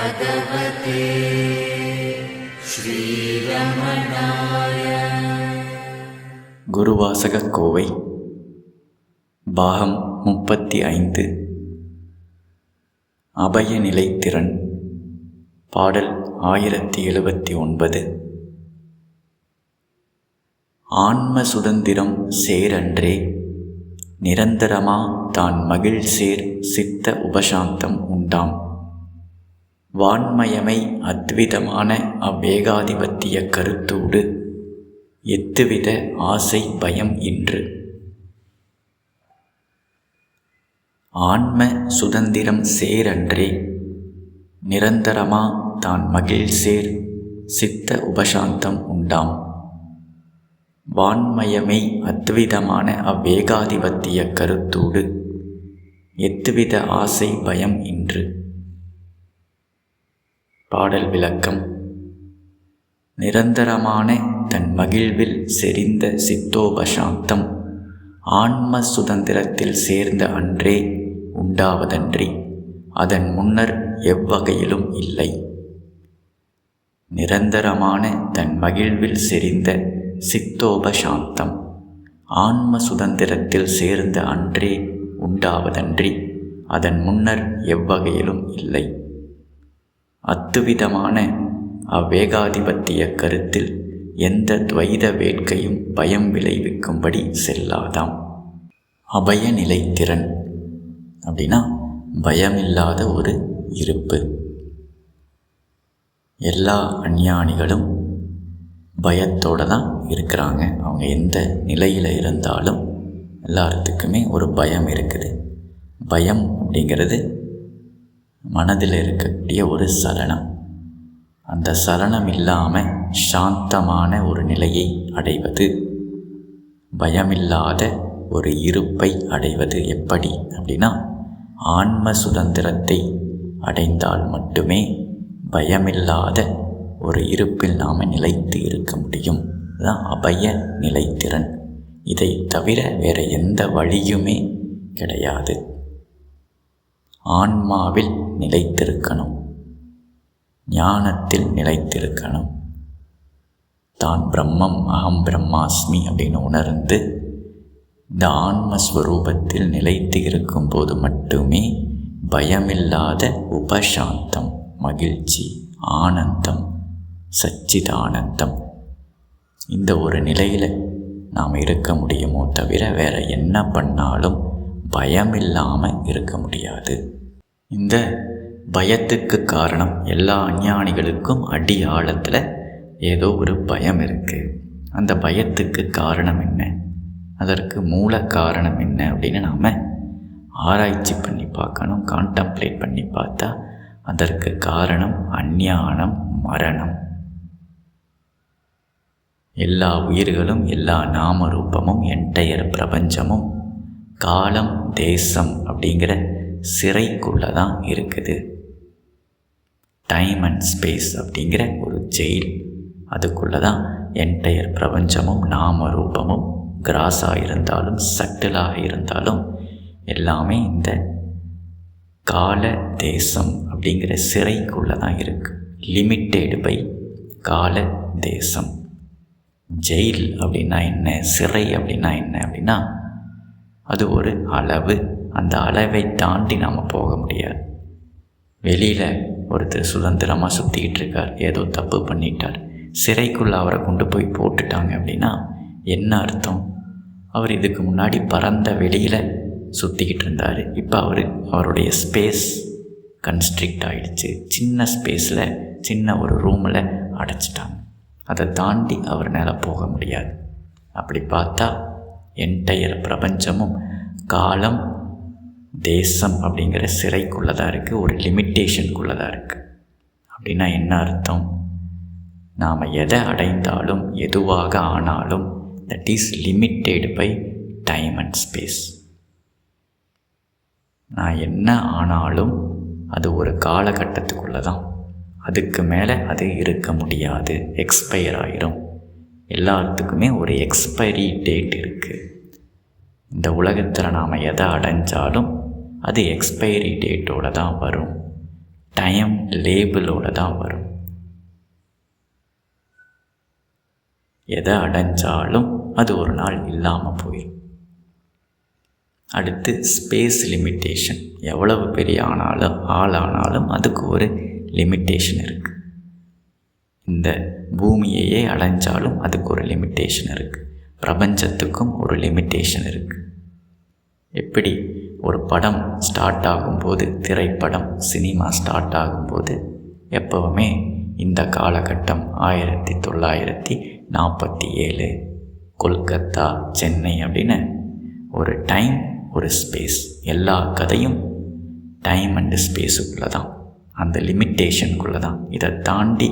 பகவதே ஸ்ரீரமணாய. குருவாசகக் கோவை பாகம் 35. அபய நிலைத்திறன். பாடல் 1079. ஆன்ம சுதந்திரம் சேரன்றே நிரந்தரமா தான் மகிழ் சேர் சித்த உபசாந்தம் உண்டாம். வான்மயமை அத்விதமான அவ்வேகாதிபத்திய கருத்தோடு எத்துவித ஆசை பயம் இன்று. ஆன்ம சுதந்திரம் சேரன்றே நிரந்தரமா தான் மகிழ் சேர் சித்த உபசாந்தம் உண்டாம். வான்மயமை அத்விதமான அவ்வேகாதிபத்திய கருத்தோடு எத்துவித ஆசை பயம் இன்று. பாடல் விளக்கம். நிரந்தரமான தன் மகிழ்வில் செறிந்த சித்தோபசாந்தம் ஆன்ம சுதந்திரத்தில் சேர்ந்த அன்றே உண்டாவதன்றி அதன் முன்னர் எவ்வகையிலும் இல்லை. நிரந்தரமான தன் மகிழ்வில் செறிந்த சித்தோபசாந்தம் ஆன்ம சுதந்திரத்தில் சேர்ந்த அன்றே உண்டாவதன்றி அதன் முன்னர் எவ்வகையிலும் இல்லை. அத்துவிதமான அவ்வேகாதிபத்திய கருத்தில் எந்த துவைத வேட்கையும் பயம் விளைவிக்கும்படி செல்லாதாம். அபய நிலைத்திறன் அப்படின்னா பயமில்லாத ஒரு இருப்பு. எல்லா அஞ்ஞானிகளும் பயத்தோடு தான் இருக்கிறாங்க. அவங்க எந்த நிலையில் இருந்தாலும் எல்லாத்துக்குமே ஒரு பயம் இருக்குது. பயம் அப்படிங்கிறது மனதில் இருக்கக்கூடிய ஒரு சலனம். அந்த சலனம் இல்லாமல் சாந்தமான ஒரு நிலையை அடைவது, பயமில்லாத ஒரு இருப்பை அடைவது எப்படி அப்படின்னா ஆன்ம சுதந்திரத்தை அடைந்தால் மட்டுமே பயமில்லாத ஒரு இருப்பில் நாம் நிலைத்து இருக்க முடியும். அதுதான் அபய நிலைத்திறன். இதை தவிர வேறு எந்த வழியுமே கிடையாது. ஆன்மாவில் நிலைத்திருக்கணும், ஞானத்தில் நிலைத்திருக்கணும். தான் பிரம்மம், அகம் பிரம்மாஸ்மி அப்படின்னு உணர்ந்து இந்த ஆன்மஸ்வரூபத்தில் நிலைத்து இருக்கும்போது மட்டுமே பயமில்லாத உபசாந்தம், மகிழ்ச்சி, ஆனந்தம், சச்சிதானந்தம், இந்த ஒரு நிலையில் நாம் இருக்க முடியுமோ தவிர வேறு என்ன பண்ணாலும் பயமில்லாமல் இருக்க முடியாது. இந்த பயத்துக்கு காரணம் எல்லா அஞ்ஞானிகளுக்கும் அடி ஆழத்தில் ஏதோ ஒரு பயம் இருக்குது. அந்த பயத்துக்கு காரணம் என்ன, அதற்கு மூல காரணம் என்ன அப்படின்னு நாம் ஆராய்ச்சி பண்ணி பார்க்கணும். கான்டம்ப்ளேட் பண்ணி பார்த்தா அதற்கு காரணம் அஞ்ஞானம், மரணம். எல்லா உயிர்களும், எல்லா நாமரூபமும், என்டையர் பிரபஞ்சமும் காலம், தேசம் அப்படிங்கிற சிறைக்குள்ளே தான் இருக்குது. டைம் அண்ட் ஸ்பேஸ் அப்படிங்கிற ஒரு ஜெயில், அதுக்குள்ளே தான் என்டையர் பிரபஞ்சமும் நாமரூபமும் கிராஸாக இருந்தாலும் சட்டிலாக இருந்தாலும் எல்லாமே இந்த கால தேசம் அப்படிங்கிற சிறைக்குள்ளே தான் இருக்குது. லிமிட்டெடு பை கால தேசம். ஜெயில் அப்படின்னா என்ன, சிறை அப்படின்னா என்ன அப்படின்னா அது ஒரு அளவு. அந்த அளவை தாண்டி நாம் போக முடியாது. வெளியில் ஒருத்தர் சுதந்திரமாக சுற்றிக்கிட்டு இருக்கார், ஏதோ தப்பு பண்ணிட்டார், சிறைக்குள்ளே அவரை கொண்டு போய் போட்டுட்டாங்க அப்படின்னா என்ன அர்த்தம்? அவர் இதுக்கு முன்னாடி பரந்த வெளியில் சுற்றிக்கிட்டு இருந்தார். இப்போ அவருடைய ஸ்பேஸ் கன்ஸ்ட்ரிக்ட் ஆகிடுச்சு. சின்ன ஸ்பேஸில், சின்ன ஒரு ரூமில் அடைச்சிட்டாங்க. அதை தாண்டி அவர்னால போக முடியாது. அப்படி பார்த்தா என்டையர் பிரபஞ்சமும் காலம், தேசம் அப்படிங்கிற சிறைக்குள்ளே தான் இருக்குது, ஒரு லிமிட்டேஷனுக்குள்ளே தான் இருக்குது. அப்படின்னா என்ன அர்த்தம்? நாம் எதை அடைந்தாலும், எதுவாக ஆனாலும் that is limited by time and space. நான் என்ன ஆனாலும் அது ஒரு காலகட்டத்துக்குள்ளே தான், அதுக்கு மேலே அது இருக்க முடியாது, எக்ஸ்பயர் ஆகிரும். எல்லாத்துக்குமே ஒரு எக்ஸ்பைரி டேட் இருக்குது. இந்த உலகத்தில் நாம் எதை அடைஞ்சாலும் அது எக்ஸ்பைரி டேட்டோடு தான் வரும். டைம் லேபிளோடு தான் வரும். எதை அடைஞ்சாலும் அது ஒரு நாள் இல்லாமல் போயிடும். அடுத்து ஸ்பேஸ் லிமிட்டேஷன். எவ்வளவு பெரிய ஆளானாலும் அதுக்கு ஒரு லிமிட்டேஷன் இருக்குது. இந்த பூமியையே அடைஞ்சாலும் அதுக்கு ஒரு லிமிட்டேஷன் இருக்குது. பிரபஞ்சத்துக்கும் ஒரு லிமிட்டேஷன் இருக்குது. எப்படி ஒரு படம் ஸ்டார்ட் ஆகும்போது, திரைப்படம் சினிமா ஸ்டார்ட் ஆகும்போது எப்போவுமே இந்த காலகட்டம் 1947 கொல்கத்தா, சென்னை அப்படின்னு ஒரு டைம், ஒரு ஸ்பேஸ். எல்லா கதையும் டைம் அண்டு ஸ்பேஸுக்குள்ளே தான், அந்த லிமிட்டேஷனுக்குள்ளே தான். இதை தாண்டி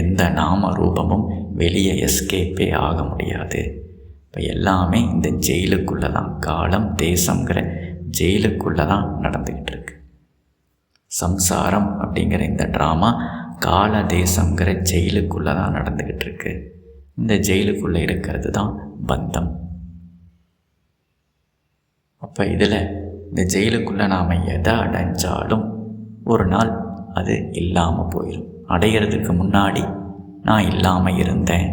எந்த நாம ரூபமும் வெளியே எஸ்கேப்பே ஆக முடியாது. இப்போ எல்லாமே இந்த ஜெயிலுக்குள்ளே தான், காலம் தேசங்கிற ஜெயிலுக்குள்ளே தான் நடந்துக்கிட்டு இருக்கு. சம்சாரம் அப்படிங்கிற இந்த ட்ராமா கால தேசங்கிற ஜெயிலுக்குள்ளே தான் நடந்துக்கிட்டு இருக்கு. இந்த ஜெயிலுக்குள்ளே இருக்கிறது தான் பந்தம். அப்போ இதில் இந்த ஜெயிலுக்குள்ளே நாம் எதை அடைஞ்சாலும் ஒரு நாள் அது இல்லாமல் போயிடும். அடையிறதுக்கு முன்னாடி நான் இல்லாமல் இருந்தேன்,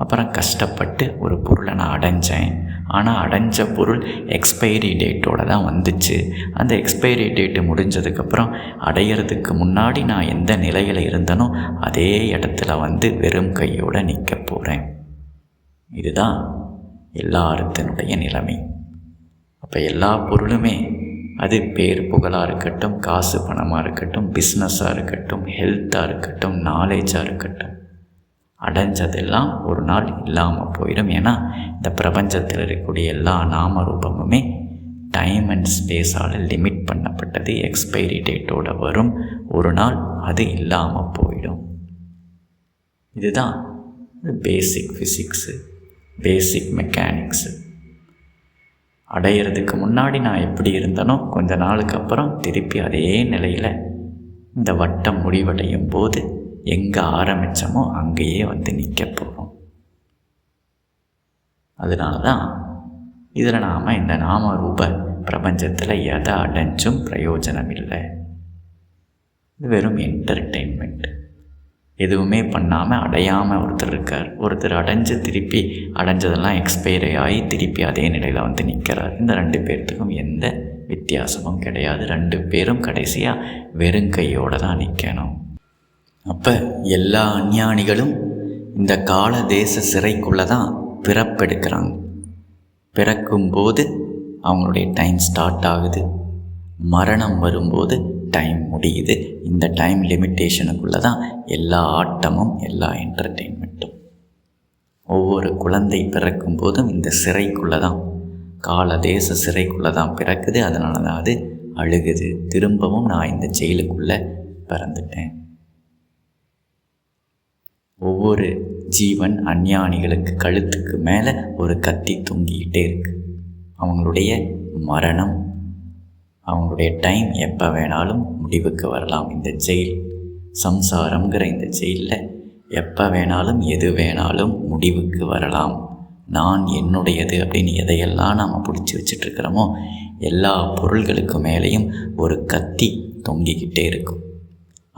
அப்புறம் கஷ்டப்பட்டு ஒரு பொருளை நான் அடைஞ்சேன். ஆனால் அடைஞ்ச பொருள் எக்ஸ்பைரி டேட்டோடு தான் வந்துச்சு. அந்த எக்ஸ்பைரி டேட்டு முடிஞ்சதுக்கப்புறம் அடையிறதுக்கு முன்னாடி நான் எந்த நிலையில் இருந்தனோ அதே இடத்துல வந்து வெறும் கையோடு நிற்க போகிறேன். இதுதான் எல்லாத்தினுடைய நிலைமை. அப்போ எல்லா பொருளுமே, அது பேர் புகழாக இருக்கட்டும், காசு பணமாக இருக்கட்டும், பிஸ்னஸாக இருக்கட்டும், ஹெல்த்தாக இருக்கட்டும், நாலேஜாக இருக்கட்டும், அடைஞ்சதெல்லாம் ஒரு நாள் இல்லாமல் போயிடும். ஏன்னா இந்த பிரபஞ்சத்தில் இருக்கக்கூடிய எல்லா நாம ரூபமுமே டைம் அண்ட் ஸ்பேஸால் லிமிட் பண்ணப்பட்டது. எக்ஸ்பைரி டேட்டோடு வரும், ஒரு நாள் அது இல்லாமல் போயிடும். இதுதான் பேசிக் ஃபிசிக்ஸு, பேசிக் மெக்கானிக்ஸு. அடையிறதுக்கு முன்னாடி நான் எப்படி இருந்தனோ கொஞ்ச நாளுக்கு அப்புறம் திருப்பி அதே நிலையில் இந்த வட்டம் முடிவடையும் போது எங்கே ஆரம்பித்தோமோ அங்கேயே வந்து நிற்க போகிறோம். அதனால தான் இதில் நாம் இந்த நாம ரூப பிரபஞ்சத்தில் எதை அடைஞ்சும் பிரயோஜனம் இல்லை. இது வெறும் என்டர்டெயின்மெண்ட். எதுவுமே பண்ணாமல் அடையாமல் ஒருத்தர் இருக்கார், ஒருத்தர் அடைஞ்சு திருப்பி அடைஞ்சதெல்லாம் எக்ஸ்பைரி ஆகி திருப்பி அதே நிலையில் வந்து நிற்கிறார். இந்த 2 பேர்த்துக்கும் எந்த வித்தியாசமும் கிடையாது. 2 பேரும் கடைசியாக வெறுங்கையோடு தான் நிற்கணும். அப்போ எல்லா அஞ்ஞானிகளும் இந்த கால தேச சிறைக்குள்ளே தான் பிறப்பெடுக்கிறாங்க. பிறக்கும்போது அவங்களுடைய டைம் ஸ்டார்ட் ஆகுது, மரணம் வரும்போது டைம் முடியுது. இந்த டைம் லிமிட்டேஷனுக்குள்ளே தான் எல்லா ஆட்டமும், எல்லா என்டர்டெயின்மெண்ட்டும். ஒவ்வொரு குழந்தை பிறக்கும் போதும் இந்த சிறைக்குள்ளே தான், கால தேச சிறைக்குள்ளே தான் பிறக்குது. அதனால தான் அது அழுகுது, திரும்பவும் நான் இந்த ஜெயிலுக்குள்ளே பிறந்துட்டேன். ஒவ்வொரு ஜீவன் அஞ்ஞானிகளுக்கு கழுத்துக்கு மேலே ஒரு கத்தி தொங்கிக்கிட்டே இருக்கு. அவங்களுடைய மரணம், அவங்களுடைய டைம் எப்போ வேணாலும் முடிவுக்கு வரலாம். இந்த ஜெயில், சம்சாரங்கிற இந்த ஜெயிலில் எப்போ வேணாலும் எது வேணாலும் முடிவுக்கு வரலாம். நான் என்னுடையது அப்படின்னு எதையெல்லாம் நாம் பிடிச்சி வச்சிட்ருக்கிறோமோ எல்லா பொருள்களுக்கு மேலேயும் ஒரு கத்தி தொங்கிக்கிட்டே இருக்கும்.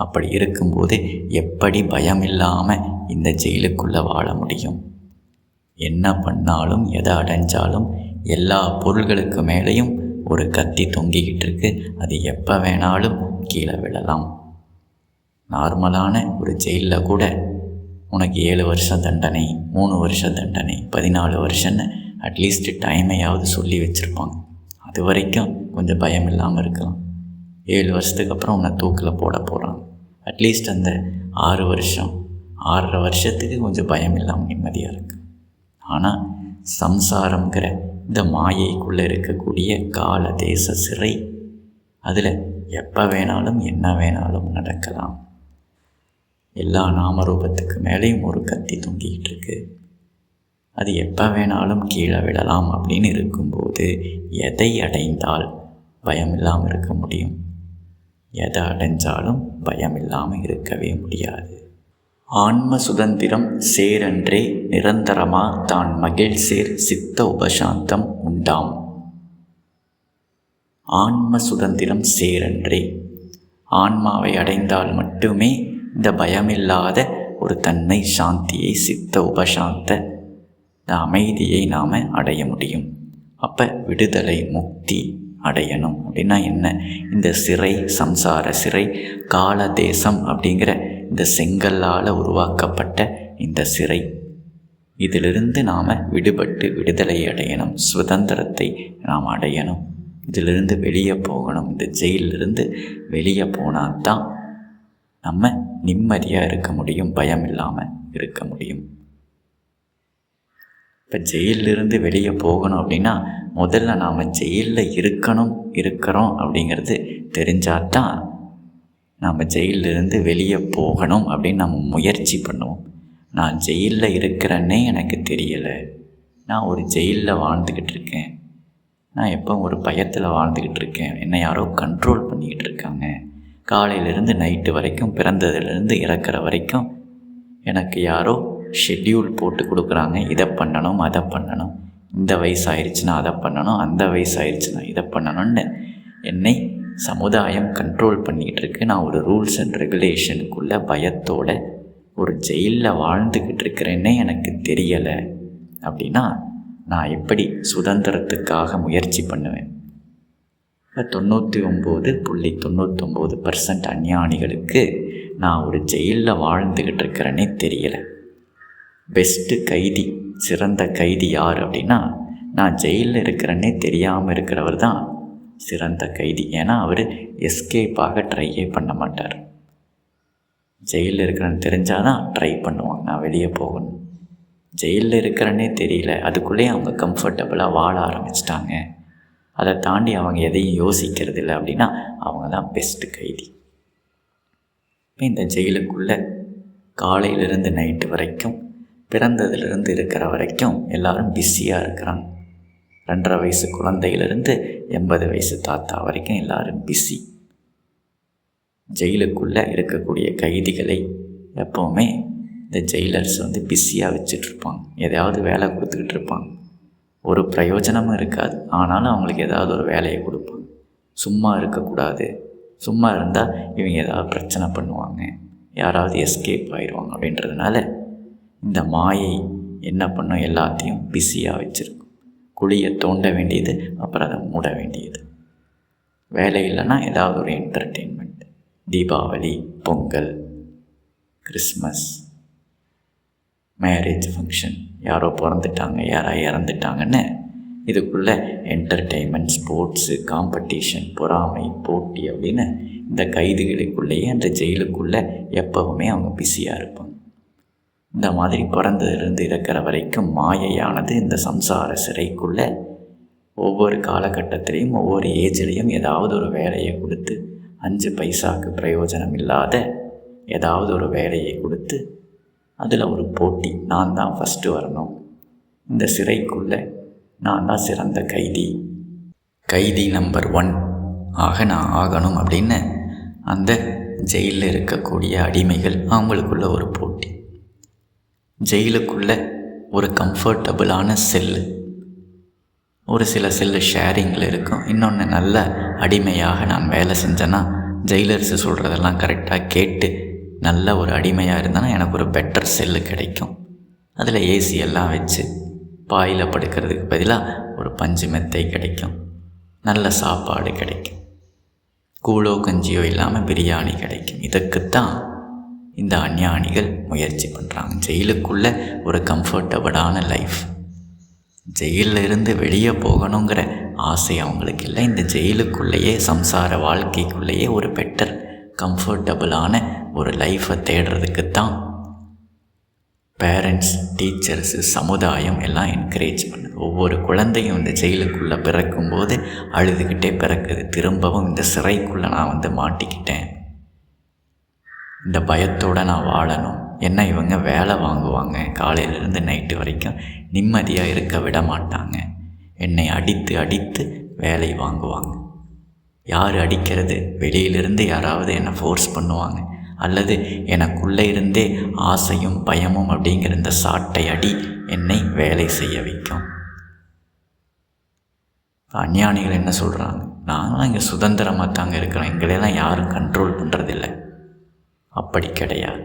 அப்படி இருக்கும்போது எப்படி பயம் இல்லாமல் இந்த ஜெயிலுக்குள்ளே வாழ முடியும்? என்ன பண்ணாலும், எதை அடைஞ்சாலும் எல்லா பொருள்களுக்கு மேலேயும் ஒரு கத்தி தொங்கிக்கிட்டு இருக்கு. அது எப்போ வேணாலும் கீழே விழலாம். நார்மலான ஒரு ஜெயிலில் கூட உனக்கு 7 வருஷம் தண்டனை, 3 வருஷம் தண்டனை, 14 வருஷம்னு அட்லீஸ்ட் டைமையாவது சொல்லி வச்சுருப்பாங்க. அது வரைக்கும் கொஞ்சம் பயம் இல்லாமல் இருக்கலாம். 7 வருஷத்துக்கு அப்புறம் உன்னை தூக்கில் போட போகிறாங்க. அட்லீஸ்ட் அந்த 6 வருஷம், 6.5 வருஷத்துக்கு கொஞ்சம் பயம் இல்லாமல் நிம்மதியாக இருக்குது. ஆனால் சம்சாரங்கிற இந்த மாயைக்குள்ளே இருக்கக்கூடிய கால தேச சிறை, அதில் எப்போ வேணாலும் என்ன வேணாலும் நடக்கலாம். எல்லா நாமரூபத்துக்கு மேலேயும் ஒரு கத்தி தொங்கிக்கிட்டு இருக்கு. அது எப்போ வேணாலும் கீழே விடலாம் அப்படின்னு இருக்கும்போது எதை அடைந்தால் பயம் இல்லாமல் இருக்க முடியும்? எதை அடைஞ்சாலும் பயம் இல்லாமல் இருக்கவே முடியாது. ஆன்ம சுதந்திரம் சேரன்றே நிரந்தரமா தான் மகிழ் சேர் சித்த உபசாந்தம் உண்டாம். ஆன்ம சுதந்திரம் சேரன்றே. ஆன்மாவை அடைந்தால் மட்டுமே இந்த பயமில்லாத ஒரு தன்மை, சாந்தியை, சித்த உபசாந்த இந்த அமைதியை நாம் அடைய முடியும். அப்போ விடுதலை, முக்தி அடையணும் அப்படின்னா என்ன? இந்த சிறை, சம்சார சிறை, கால தேசம் அப்படிங்கிற இந்த செங்கல்லால் உருவாக்கப்பட்ட இந்த சிறை, இதிலிருந்து நாம் விடுபட்டு விடுதலை அடையணும், சுதந்திரத்தை நாம் அடையணும். இதிலிருந்து வெளியே போகணும். இந்த ஜெயிலிருந்து வெளியே போனால் தான் நம்ம நிம்மதியாக இருக்க முடியும், பயம் இல்லாமல் இருக்க முடியும். இப்போ ஜெயிலிருந்து வெளியே போகணும் அப்படின்னா முதல்ல நாம் ஜெயிலில் இருக்கிறோம் அப்படிங்கிறது தெரிஞ்சால் தான் நாம் ஜெயிலிருந்து வெளியே போகணும் அப்படின்னு நம்ம முயற்சி பண்ணுவோம். நான் ஜெயிலில் இருக்கிறேன்னே எனக்கு தெரியலை, நான் ஒரு ஜெயிலில் வாழ்ந்துக்கிட்டு இருக்கேன், நான் எப்போ ஒரு பயத்தில் வாழ்ந்துக்கிட்டு இருக்கேன், என்னை யாரோ கண்ட்ரோல் பண்ணிக்கிட்டு இருக்காங்க, காலையிலேருந்து நைட்டு வரைக்கும், பிறந்ததுலேருந்து இறக்குற வரைக்கும் எனக்கு யாரோ ஷெட்யூல் போட்டு கொடுக்குறாங்க, இதை பண்ணணும் அதை பண்ணணும், இந்த வயசாயிருச்சுன்னா அதை பண்ணணும், அந்த வயசாயிருச்சுன்னா இதை பண்ணணும்னு என்னை சமுதாயம் கண்ட்ரோல் பண்ணிக்கிட்டு இருக்கு. நான் ஒரு ரூல்ஸ் அண்ட் ரெகுலேஷனுக்குள்ளே பயத்தோட ஒரு ஜெயிலில் வாழ்ந்துக்கிட்டு இருக்கிறேன்னே எனக்கு தெரியலை அப்படின்னா நான் எப்படி சுதந்திரத்துக்காக முயற்சி பண்ணுவேன்? இப்போ 99.99% அஞ்ஞானிகளுக்கு நான் ஒரு ஜெயிலில் வாழ்ந்துக்கிட்டு இருக்கிறேன்னே தெரியலை. பெஸ்ட்டு கைதி, சிறந்த கைதி யார் அப்படின்னா நான் ஜெயிலில் இருக்கிறேன்னே தெரியாமல் இருக்கிறவர் தான் சிறந்த கைதி. ஏன்னா அவர் எஸ்கேப்பாக ட்ரையே பண்ண மாட்டார். ஜெயிலில் இருக்கிறேன்னு தெரிஞ்சால் தான் ட்ரை பண்ணுவாங்க, நான் வெளியே போகணும். ஜெயிலில் இருக்கிறேன்னே தெரியல, அதுக்குள்ளேயே அவங்க கம்ஃபர்டபுளாக வாழ ஆரம்பிச்சிட்டாங்க, அதை தாண்டி அவங்க எதையும் யோசிக்கிறது இல்லை அப்படின்னா அவங்க தான் பெஸ்ட்டு கைதி. இப்போ இந்த ஜெயிலுக்குள்ளே காலையிலேருந்து நைட்டு வரைக்கும், பிறந்ததுலேருந்து இருக்கிற வரைக்கும் எல்லோரும் பிஸியாக இருக்கிறாங்க. 2.5 வயசு குழந்தையிலேருந்து 80 வயசு தாத்தா வரைக்கும் எல்லோரும் பிஸி. ஜெயிலுக்குள்ளே இருக்கக்கூடிய கைதிகளை எப்போவுமே இந்த ஜெயிலர்ஸ் பிஸியாக வச்சிட்ருப்பாங்க, எதையாவது வேலை கொடுத்துக்கிட்டு இருப்பாங்க. ஒரு பிரயோஜனமும் இருக்காது, ஆனாலும் அவங்களுக்கு ஏதாவது ஒரு வேலையை கொடுப்பாங்க. சும்மா இருக்கக்கூடாது, சும்மா இருந்தால் இவங்க ஏதாவது பிரச்சனை பண்ணுவாங்க, யாராவது எஸ்கேப் ஆயிடுவாங்க அப்படின்றதுனால இந்த மாயை என்ன பண்ணும், எல்லாத்தையும் பிஸியாக வச்சுருக்கும். குழியை தோண்ட வேண்டியது, அப்புறம் அதை மூட வேண்டியது. வேலை இல்லைன்னா ஏதாவது ஒரு entertainment, Deepavali, Pongal, Christmas, marriage function, யாரோ பிறந்துட்டாங்க, யாரோ இறந்துட்டாங்கன்னு இதுக்குள்ளே என்டர்டெயின்மெண்ட், ஸ்போர்ட்ஸு, காம்படிஷன், பொறாமை, போட்டி அப்படின்னு இந்த கைதிகளுக்குள்ளேயே அந்த ஜெயிலுக்குள்ளே எப்போவுமே அவங்க பிஸியாக இருப்பாங்க. இந்த மாதிரி பிறந்ததுலேருந்து இருக்கிற வரைக்கும் மாயையானது இந்த சம்சார சிறைக்குள்ளே ஒவ்வொரு காலகட்டத்திலையும் ஒவ்வொரு ஏஜ்லேயும் ஏதாவது ஒரு வேலையை கொடுத்து, 5 பைசாவுக்கு பிரயோஜனம் இல்லாத ஏதாவது ஒரு வேலையை கொடுத்து அதில் ஒரு போட்டி, நான் தான் ஃபஸ்ட்டு வரணும், இந்த சிறைக்குள்ளே நான் தான் சிறந்த கைதி நம்பர் 1 ஆக நான் ஆகணும் அப்படின்னு அந்த ஜெயிலில் இருக்கக்கூடிய அடிமைகள் அவங்களுக்குள்ள ஒரு போட்டி. ஜெயிலுக்குள்ளே ஒரு கம்ஃபர்டபுளான செல்லு, ஒரு சில செல்லு ஷேரிங்கில் இருக்கும், இன்னொன்று நல்ல அடிமையாக நான் வேலை செஞ்சேன்னா ஜெயிலர்ஸு சொல்கிறதெல்லாம் கரெக்டாக கேட்டு நல்ல ஒரு அடிமையாக இருந்தேன்னா எனக்கு ஒரு பெட்டர் செல்லு கிடைக்கும். அதில் ஏசி எல்லாம் வச்சு பாயில் படுக்கிறதுக்கு பதிலாக ஒரு பஞ்சு மெத்தை கிடைக்கும், நல்ல சாப்பாடு கிடைக்கும், கூழோ கஞ்சியோ இல்லாமல் பிரியாணி கிடைக்கும். இதுக்குத்தான் இந்த அஞ்ஞானிகள் முயற்சி பண்ணுறாங்க. ஜெயிலுக்குள்ளே ஒரு கம்ஃபர்டபுளான லைஃப், ஜெயிலில் இருந்து வெளியே போகணுங்கிற ஆசை அவங்களுக்கு இல்லை. இந்த ஜெயிலுக்குள்ளேயே சம்சார வாழ்க்கைக்குள்ளேயே ஒரு பெட்டர் கம்ஃபர்டபுளான ஒரு லைஃப்பை தேடுறதுக்கு தான் பேரண்ட்ஸ், டீச்சர்ஸு, சமுதாயம் எல்லாம் என்கரேஜ் பண்ணுது. ஒவ்வொரு குழந்தையும் இந்த ஜெயிலுக்குள்ளே பிறக்கும்போது அழுதுகிட்டே பிறக்குது, திரும்பவும் இந்த சிறைக்குள்ளே நான் மாட்டிக்கிட்டேன், இந்த பயத்தோடு நான் வாழணும். என்ன இவங்க வேலை வாங்குவாங்க, காலையிலேருந்து நைட்டு வரைக்கும் நிம்மதியாக இருக்க விட மாட்டாங்க, என்னை அடித்து அடித்து வேலை வாங்குவாங்க. யார் அடிக்கிறது? வெளியிலிருந்து யாராவது என்னை ஃபோர்ஸ் பண்ணுவாங்க, அல்லது எனக்குள்ளே இருந்தே ஆசையும் பயமும் அப்படிங்கிற இந்த சாட்டை அடி என்னை வேலை செய்ய வைக்கும். அஞ்ஞானிகள் என்ன சொல்கிறாங்க? நாங்களாம் இங்கே சுதந்திரமாக தாங்க இருக்கிறோம், எங்களையெல்லாம் யாரும் கண்ட்ரோல் பண்ணுறதில்ல. அப்படி கிடையாது.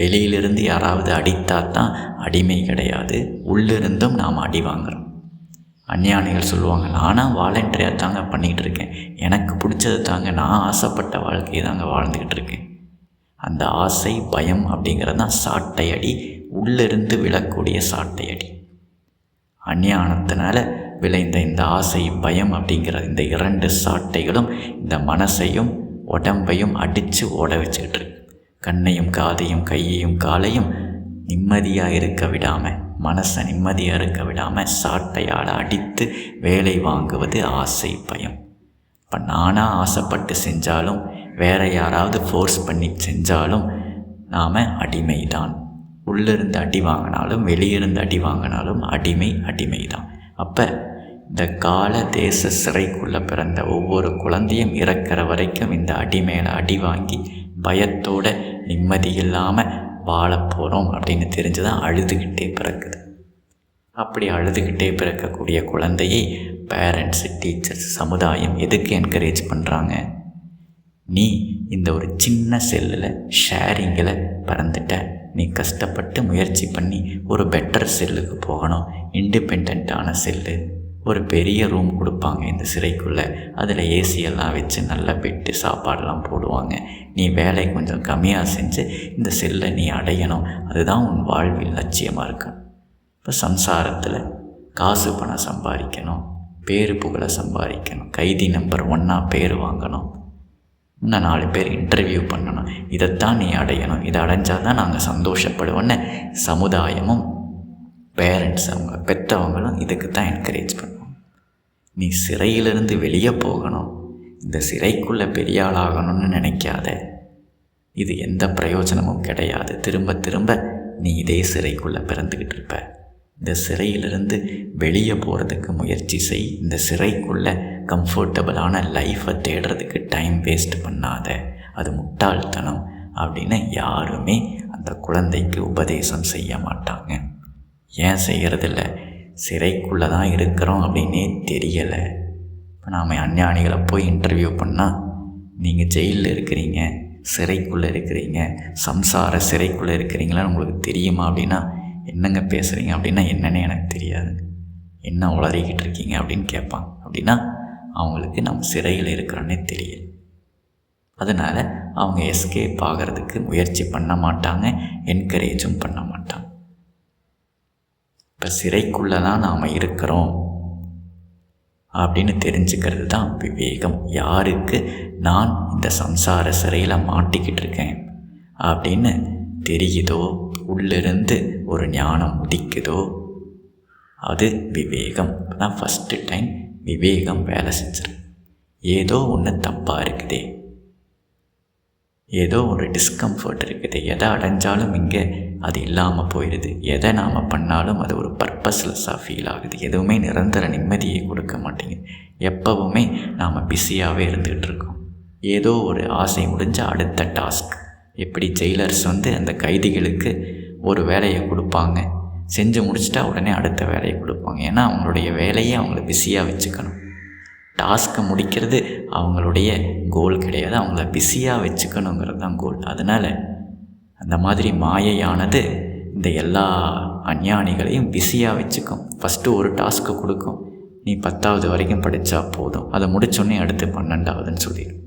வெளியிலிருந்து யாராவது அடித்தா தான் அடிமை கிடையாது, உள்ளிருந்தும் நாம் அடி வாங்குகிறோம். அஞ்ஞானிகள் சொல்லுவாங்க, நானாக வாலண்டரியாக தாங்க பண்ணிக்கிட்டு இருக்கேன், எனக்கு பிடிச்சது தாங்க, நான் ஆசைப்பட்ட வாழ்க்கையை தாங்க வாழ்ந்துக்கிட்டு இருக்கேன். அந்த ஆசை பயம் அப்படிங்கிறது தான் சாட்டை அடி, உள்ளிருந்து விழக்கூடிய சாட்டை அடி. அஞ்ஞானத்தினால விளைந்த இந்த ஆசை பயம் அப்படிங்கிற இந்த 2 சாட்டைகளும் இந்த மனசையும் உடம்பையும் அடித்து ஓட வச்சுக்கிட்டு இருக்கு. கண்ணையும் காதையும் கையையும் காலையும் நிம்மதியாக இருக்க விடாமல், மனசை நிம்மதியாக இருக்க விடாமல் சாட்டையால் அடித்து வேலை வாங்குவது ஆசை பயம். இப்போ நானாக ஆசைப்பட்டு செஞ்சாலும் வேறு யாராவது ஃபோர்ஸ் பண்ணி செஞ்சாலும் நாம் அடிமை தான். உள்ளிருந்து அடி வாங்கினாலும் வெளியிருந்து அடி வாங்கினாலும் அடிமை தான். அப்போ இந்த கால தேச சிறைக்குள்ளே பிறந்த ஒவ்வொரு குழந்தையும் இறக்கிற வரைக்கும் இந்த அடி மேலே அடி வாங்கி பயத்தோட நிம்மதி இல்லாமல் வாழ போகிறோம் அப்படின்னு தெரிஞ்சு தான் அழுதுகிட்டே பிறக்குது. அப்படி அழுதுகிட்டே பிறக்கக்கூடிய குழந்தையை பேரண்ட்ஸு, டீச்சர்ஸ், சமுதாயம் எதுக்கு என்கரேஜ் பண்ணுறாங்க? நீ இந்த ஒரு சின்ன செல்லில் ஷேரிங்கில் பிறந்துட்ட, நீ கஷ்டப்பட்டு முயற்சி பண்ணி ஒரு பெட்டர் செல்லுக்கு போகணும், இண்டிபெண்ட்டான செல்லு. ஒரு பெரிய ரூம் கொடுப்பாங்க இந்த சிறைக்குள்ளே, அதில் ஏசியெல்லாம் வச்சு நல்ல பெட்டு சாப்பாடெல்லாம் போடுவாங்க. நீ வேலை கொஞ்சம் கம்மியாக செஞ்சு இந்த செல்லை நீ அடையணும், அதுதான் உன் வாழ்வில் லட்சியமாக இருக்கும். இப்போ சம்சாரத்தில் காசு பணம் சம்பாதிக்கணும், பேரு புகழை சம்பாதிக்கணும், கைதி நம்பர் 1 பேர் வாங்கணும், இன்னும் 4 பேர் இன்டர்வியூ பண்ணணும், இதைத்தான் நீ அடையணும், இதை அடைஞ்சால் தான் நாங்கள் சந்தோஷப்படுவோன்னு சமுதாயமும் பேரண்ட்ஸ் அவங்க பெற்றவங்களும் இதுக்கு தான் என்கரேஜ் பண்ணுவோம். நீ சிறையிலிருந்து வெளியே போகணும், இந்த சிறைக்குள்ளே பெரிய ஆளாகணும்னு நினைக்காத, இது எந்த பிரயோஜனமும் கிடையாது. திரும்ப திரும்ப நீ இதே சிறைக்குள்ளே பிறந்துக்கிட்டு இருப்ப. இந்த சிறையிலிருந்து வெளியே போகிறதுக்கு முயற்சி செய். இந்த சிறைக்குள்ளே கம்ஃபர்டபுளான லைஃப்பை தேடுறதுக்கு டைம் வேஸ்ட் பண்ணாத, அது முட்டாள்தனம் அப்படின்னு யாருமே அந்த குழந்தைக்கு உபதேசம் செய்ய மாட்டாங்க. ஏன் செய்கிறதில்ல? சிறைக்குள்ளே தான் இருக்கிறோம் அப்படின்னே தெரியலை. இப்போ நாம் அஞ்ஞானிகளை போய் இன்டர்வியூ பண்ணால், நீங்கள் ஜெயிலில் இருக்கிறீங்க, சிறைக்குள்ளே இருக்கிறீங்க, சம்சார சிறைக்குள்ளே இருக்கிறீங்களான்னு உங்களுக்கு தெரியுமா அப்படின்னா, என்னங்க பேசுகிறீங்க அப்படின்னா என்னன்னே எனக்கு தெரியாதுங்க, என்ன உளறிக்கிட்டு இருக்கீங்க அப்படின்னு கேட்பாங்க. அப்படின்னா அவங்களுக்கு நம்ம சிறையில் இருக்கிறோன்னே தெரியல. அதனால் அவங்க எஸ்கேப் ஆகிறதுக்கு முயற்சி பண்ண மாட்டாங்க, என்கரேஜும் பண்ண மாட்டாங்க. இப்போ சிறைக்குள்ளே தான் நாம் இருக்கிறோம் அப்படின்னு தெரிஞ்சுக்கிறது தான் விவேகம். யாருக்கு நான் இந்த சம்சார சிறையில் மாட்டிக்கிட்டு இருக்கேன் அப்படின்னு தெரியுதோ, உள்ளிருந்து ஒரு ஞானம் உதிக்குதோ, அது விவேகம். தான் ஃபஸ்ட்டு டைம் விவேகம் வேலை செஞ்சிடும். ஏதோ ஒன்று தப்பாக இருக்குதே, ஏதோ ஒரு டிஸ்கம்ஃபர்ட் இருக்குது, எதை அடைஞ்சாலும் இங்கே அது இல்லாமல் போயிடுது, எதை நாம் பண்ணாலும் அது ஒரு பர்பஸ்லெஸ்ஸாக ஃபீல் ஆகுது, எதுவுமே நிரந்தர நிம்மதியை கொடுக்க மாட்டேங்குது, எப்போவுமே நாம் பிஸியாகவே இருந்துகிட்டு இருக்கோம். ஏதோ ஒரு ஆசை முடிஞ்ச அடுத்த டாஸ்க். எப்படி ஜெயிலர்ஸ் அந்த கைதிகளுக்கு ஒரு வேலையை கொடுப்பாங்க, செஞ்சு முடிச்சிட்டா உடனே அடுத்த வேலையை கொடுப்பாங்க. ஏன்னா அவங்களுடைய வேலையை அவங்கள பிஸியாக வச்சுக்கணும். டாஸ்க்கை முடிக்கிறது அவங்களுடைய கோல் கிடையாது, அவங்கள பிஸியாக வச்சுக்கணுங்கிறது தான் கோல். அதனால் அந்த மாதிரி மாயையானது இந்த எல்லா அஞ்ஞானிகளையும் பிஸியாக வச்சுக்கும். ஃபஸ்ட்டு ஒரு டாஸ்க்கை கொடுக்கும், நீ 10வது வரைக்கும் படித்தா போதும், அதை முடித்தோடனே அடுத்து 12வதுன்னு சொல்லிடும்,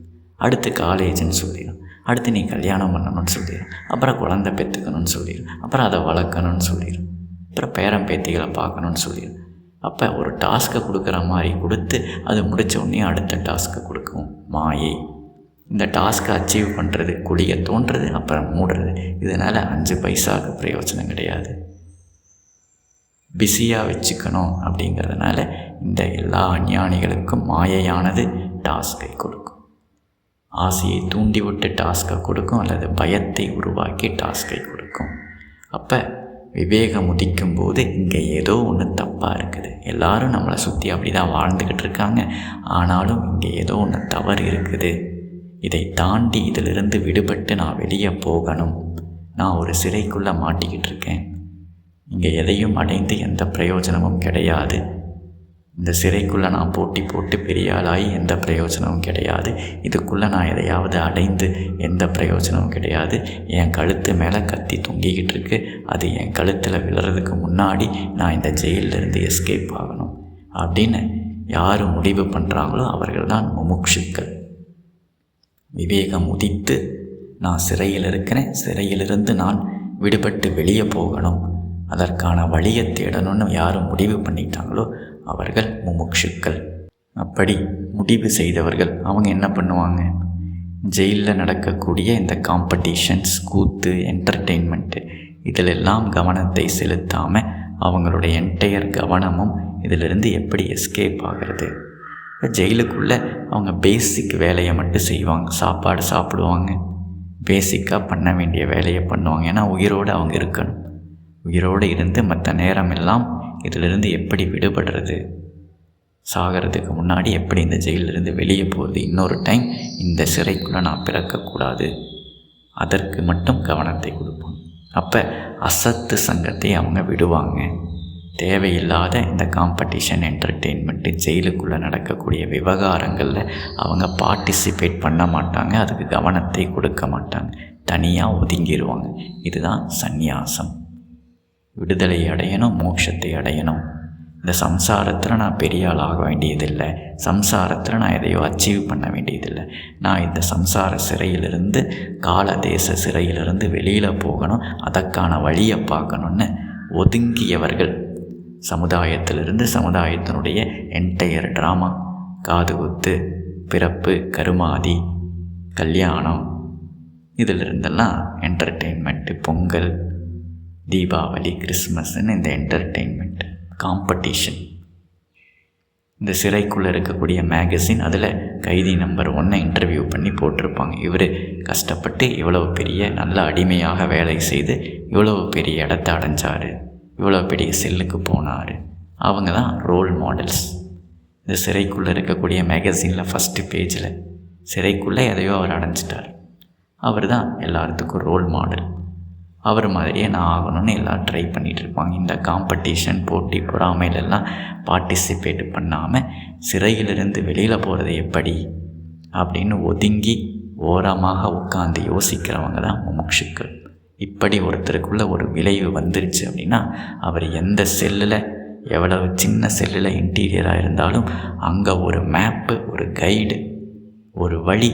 அடுத்து காலேஜுன்னு சொல்லிடும், அடுத்து நீ கல்யாணம் பண்ணணும்னு சொல்லிடும், அப்புறம் குழந்தை பெற்றுக்கணும்னு சொல்லிடும், அப்புறம் அதை வளர்க்கணும்னு சொல்லிடும், அப்புறம் பேரன் பேத்திகளை பார்க்கணுன்னு சொல்லிடும். அப்போ ஒரு டாஸ்க்கை கொடுக்குற மாதிரி கொடுத்து அது முடித்த உடனே அடுத்த டாஸ்க்கை கொடுக்கும் மாயை. இந்த டாஸ்க்கை அச்சீவ் பண்ணுறது, குழியை தோன்றது, அப்புறம் மூடுறது. இதனால் 5 பைசாவுக்கு பிரயோஜனம் கிடையாது. பிஸியாக வச்சுக்கணும் அப்படிங்கிறதுனால இந்த எல்லா அஞ்ஞானிகளுக்கும் மாயையானது டாஸ்கை கொடுக்கும். ஆசையை தூண்டிவிட்டு டாஸ்கை கொடுக்கும், அல்லது பயத்தை உருவாக்கி டாஸ்கை கொடுக்கும். அப்போ விவேகம் உதிக்கும் போது இங்கே ஏதோ ஒன்று தப்பாக இருக்குது, எல்லாரும் நம்மளை சுற்றி அப்படி தான் வாழ்ந்துக்கிட்டு இருக்காங்க, ஆனாலும் இங்கே ஏதோ ஒன்று தவறு இருக்குது, இதை தாண்டி இதிலிருந்து விடுபட்டு நான் வெளியே போகணும், நான் ஒரு சிறைக்குள்ளே மாட்டிக்கிட்டு இருக்கேன், இங்கே எதையும் அடைந்து எந்த பிரயோஜனமும் கிடையாது, இந்த சிறைக்குள்ளே நான் போட்டி போட்டு பெரிய ஆளாகி எந்த பிரயோஜனமும் கிடையாது. இதுக்குள்ளே நான் எதையாவது அடைந்து எந்த பிரயோஜனமும் கிடையாது. என் கழுத்து மேலே கத்தி தொங்கிக்கிட்டு இருக்கு. அது என் கழுத்தில் விழுறதுக்கு முன்னாடி நான் இந்த ஜெயிலிருந்து எஸ்கேப் ஆகணும் அப்படின்னு யார் முடிவு பண்ணுறாங்களோ அவர்கள் தான் முமுட்சுக்கள். விவேகம் உதித்து நான் சிறையில் இருக்கிறேன், சிறையிலிருந்து நான் விடுபட்டு வெளியே போகணும், அதற்கான வழியை தேடணும்னு யாரும் முடிவு பண்ணிட்டாங்களோ அவர்கள் முமுட்சுக்கள். அப்படி முடிவு செய்தவர்கள் அவங்க என்ன பண்ணுவாங்க? ஜெயிலில் நடக்கக்கூடிய இந்த காம்படிஷன்ஸ், கூத்து, என்டர்டெயின்மெண்ட்டு இதிலெல்லாம் கவனத்தை செலுத்தாமல் அவங்களுடைய என்டையர் கவனமும் இதிலிருந்து எப்படி எஸ்கேப் ஆகிறது. ஜெயிலுக்குள்ளே அவங்க பேசிக் வேலையை மட்டும் செய்வாங்க. சாப்பாடு சாப்பிடுவாங்க, பேசிக்காக பண்ண வேண்டிய வேலையை பண்ணுவாங்க. ஏன்னா உயிரோடு அவங்க இருக்கணும். உயிரோடு இருந்து மற்ற நேரமெல்லாம் இதிலிருந்து எப்படி விடுபடுறது, சாகிறதுக்கு முன்னாடி எப்படி இந்த ஜெயிலிருந்து வெளியே போகிறது, இன்னொரு டைம் இந்த சிறைக்குள்ளே நான் பிறக்கக்கூடாது, அதற்கு மட்டும் கவனத்தை கொடுப்பாங்க. அப்போ அசத்து சங்கத்தை அவங்க விடுவாங்க. தேவையில்லாத இந்த காம்படிஷன், என்டர்டெயின்மெண்ட்டு, ஜெயிலுக்குள்ளே நடக்கக்கூடிய விவகாரங்களில் அவங்க பார்ட்டிசிபேட் பண்ண மாட்டாங்க. அதுக்கு கவனத்தை கொடுக்க மாட்டாங்க, தனியாக ஒதுங்கிடுவாங்க. இதுதான் சந்நியாசம். விடுதலை அடையணும், மோட்சத்தை அடையணும். இந்த சம்சாரத்தில் நான் பெரிய ஆள் ஆக வேண்டியதில்லை, சம்சாரத்தில் நான் எதையோ அச்சீவ் பண்ண வேண்டியதில்லை. நான் இந்த சம்சார சிறையிலிருந்து, கால தேச சிறையிலிருந்து வெளியில் போகணும், அதற்கான வழியை பார்க்கணுன்னு ஒதுங்கியவர்கள். சமுதாயத்திலிருந்து, சமுதாயத்தினுடைய என்டையர் ட்ராமா, காதுகுத்து, பிறப்பு, கருமாதி, கல்யாணம், இதிலிருந்தெல்லாம் என்டர்டெயின்மெண்ட்டு, பொங்கல், தீபாவளி, கிறிஸ்மஸ்ன்னு இந்த என்டர்டெயின்மெண்ட், காம்படிஷன். இந்த சிறைக்குள்ளே இருக்கக்கூடிய மேகசின் அதில் கைதி நம்பர் 1 இன்டர்வியூ பண்ணி போட்டிருப்பாங்க. இவர் கஷ்டப்பட்டு இவ்வளவு பெரிய நல்ல அடிமையாக வேலை செய்து இவ்வளவு பெரிய இடத்த அடைஞ்சார், இவ்வளோ பெரிய செல்லுக்கு போனார். அவங்க தான் ரோல் மாடல்ஸ். இந்த சிறைக்குள்ளே இருக்கக்கூடிய மேகசினில் ஃபஸ்ட்டு பேஜில் சிறைக்குள்ளே எதையோ அவர் அடைஞ்சிட்டார், அவர் தான் எல்லாத்துக்கும் ரோல் மாடல். அவர் மாதிரியே நான் ஆகணும்னு எல்லாம் ட்ரை பண்ணிகிட்டு இருப்பாங்க. இந்த காம்படிஷன், போட்டி, பொறாமையிலெல்லாம் பார்ட்டிசிபேட் பண்ணாமல் சிறையிலிருந்து வெளியில் போகிறது எப்படி அப்படின்னு ஒதுங்கி ஓரமாக உட்காந்து யோசிக்கிறவங்க தான் முமுட்சுக்கள். இப்படி ஒருத்தருக்குள்ள ஒரு விளைவு வந்துருச்சு அப்படின்னா அவர் எந்த செல்லில், எவ்வளவு சின்ன செல்லில் இன்டீரியராக இருந்தாலும் அங்கே ஒரு மேப்பு, ஒரு கைடு, ஒரு வழி